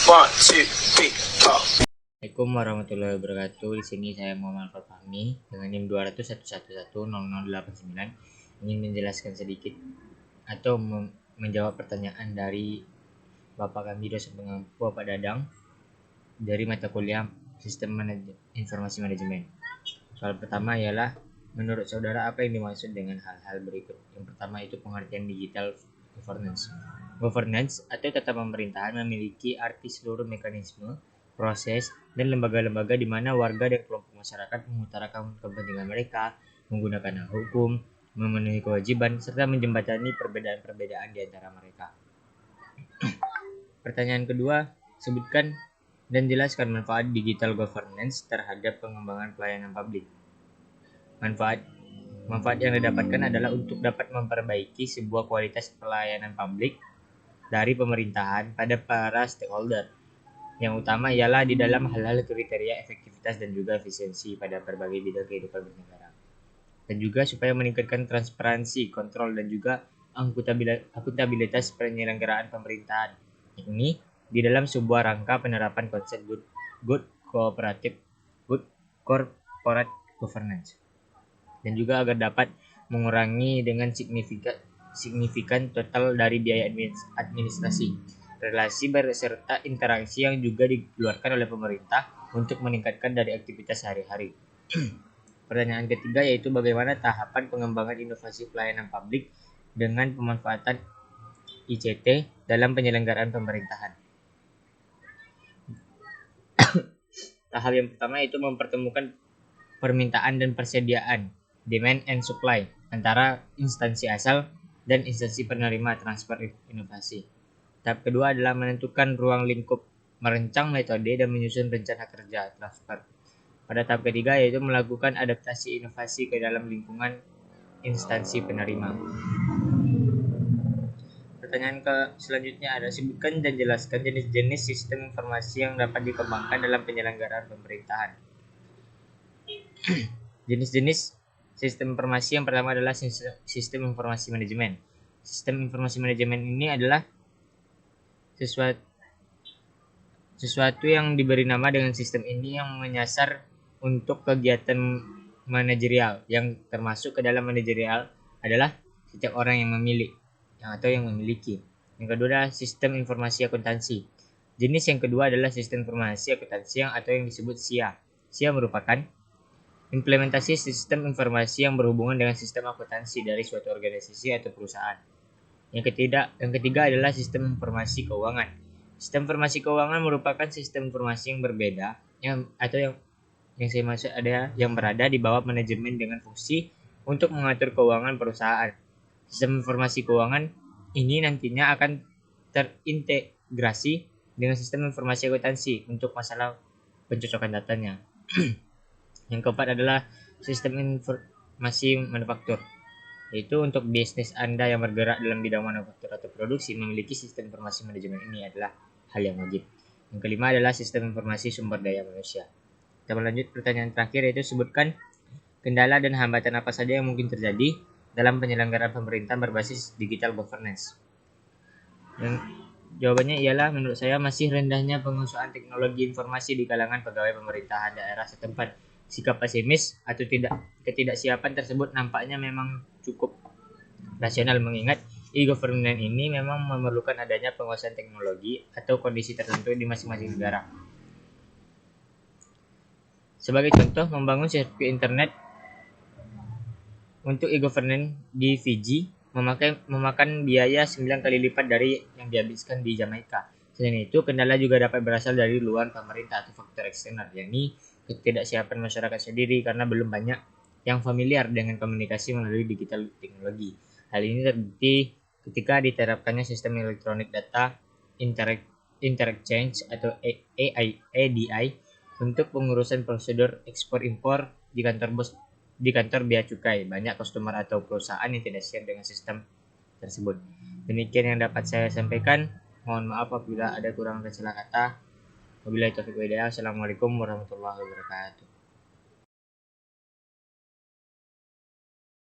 One, two, three, go. Assalamualaikum warahmatullahi wabarakatuh. Di sini saya Muhammad Fahmi dengan NIM 20011100089 ingin menjelaskan sedikit atau menjawab pertanyaan dari Bapak kami dosen pengampu Bapak Dadang dari mata kuliah Sistem Informasi Manajemen. Soal pertama ialah, menurut saudara apa yang dimaksud dengan hal-hal berikut? Yang pertama itu pengertian digital governance. Governance atau tata pemerintahan memiliki arti seluruh mekanisme, proses, dan lembaga-lembaga di mana warga dan kelompok masyarakat mengutarakan kepentingan mereka, menggunakan hak hukum, memenuhi kewajiban, serta menjembatani perbedaan-perbedaan di antara mereka. Pertanyaan kedua, sebutkan dan jelaskan manfaat digital governance terhadap pengembangan pelayanan publik. Manfaat yang didapatkan adalah untuk dapat memperbaiki sebuah kualitas pelayanan publik dari pemerintahan pada para stakeholder. Yang utama ialah di dalam hal-hal kriteria efektivitas dan juga efisiensi pada berbagai bidang kehidupan bernegara. Dan juga supaya meningkatkan transparansi, kontrol, dan juga akuntabilitas penyelenggaraan pemerintahan. Ini di dalam sebuah rangka penerapan konsep good corporate governance. Dan juga agar dapat mengurangi dengan signifikan total dari biaya administrasi, relasi serta interaksi yang juga dikeluarkan oleh pemerintah untuk meningkatkan dari aktivitas sehari-hari. Pertanyaan ketiga yaitu bagaimana tahapan pengembangan inovasi pelayanan publik dengan pemanfaatan ICT dalam penyelenggaraan pemerintahan. Tahap yang pertama yaitu mempertemukan permintaan dan persediaan, demand and supply, antara instansi asal dan instansi penerima transfer inovasi. Tahap kedua adalah menentukan ruang lingkup, merancang metode dan menyusun rencana kerja transfer. Pada tahap ketiga yaitu melakukan adaptasi inovasi ke dalam lingkungan instansi penerima. Pertanyaan selanjutnya adalah sebutkan dan jelaskan jenis-jenis sistem informasi yang dapat dikembangkan dalam penyelenggaraan pemerintahan. Jenis-jenis sistem informasi yang pertama adalah sistem informasi manajemen. Sistem informasi manajemen ini adalah sesuatu yang diberi nama dengan sistem ini yang menyasar untuk kegiatan manajerial, yang termasuk ke dalam manajerial adalah setiap orang yang memiliki. Yang kedua adalah sistem informasi akuntansi. Jenis yang kedua adalah sistem informasi akuntansi atau yang disebut SIA. SIA merupakan implementasi sistem informasi yang berhubungan dengan sistem akuntansi dari suatu organisasi atau perusahaan. Yang ketiga adalah sistem informasi keuangan. Sistem informasi keuangan merupakan sistem informasi yang berbeda yang saya maksud ada yang berada di bawah manajemen dengan fungsi untuk mengatur keuangan perusahaan. Sistem informasi keuangan ini nantinya akan terintegrasi dengan sistem informasi akuntansi untuk masalah pencocokan datanya. Yang keempat adalah sistem informasi manufaktur, yaitu untuk bisnis Anda yang bergerak dalam bidang manufaktur atau produksi memiliki sistem informasi manajemen ini adalah hal yang wajib. Yang kelima adalah sistem informasi sumber daya manusia. Kita lanjut pertanyaan terakhir yaitu sebutkan kendala dan hambatan apa saja yang mungkin terjadi dalam penyelenggaraan pemerintahan berbasis digital governance. Jawabannya ialah menurut saya masih rendahnya penguasaan teknologi informasi di kalangan pegawai pemerintahan daerah setempat. Sikap pesimis atau ketidaksiapan tersebut nampaknya memang cukup rasional mengingat e-governance ini memang memerlukan adanya penguasaan teknologi atau kondisi tertentu di masing-masing negara. Sebagai contoh, membangun sirkuit internet untuk e-governance di Fiji memakan biaya 9 kali lipat dari yang dihabiskan di Jamaika. Selain itu, kendala juga dapat berasal dari luar pemerintah atau faktor eksternal, yakni ketidaksiapan masyarakat sendiri karena belum banyak yang familiar dengan komunikasi melalui digital teknologi. Hal ini terbukti ketika diterapkannya sistem elektronik data interchange atau EDI untuk pengurusan prosedur ekspor impor di kantor bea cukai. Banyak customer atau perusahaan yang tidak siap dengan sistem tersebut. Demikian yang dapat saya sampaikan. Mohon maaf apabila ada kurang dan salah kata. Wabillahi taufiq wal hidayah. Assalamualaikum warahmatullahi wabarakatuh.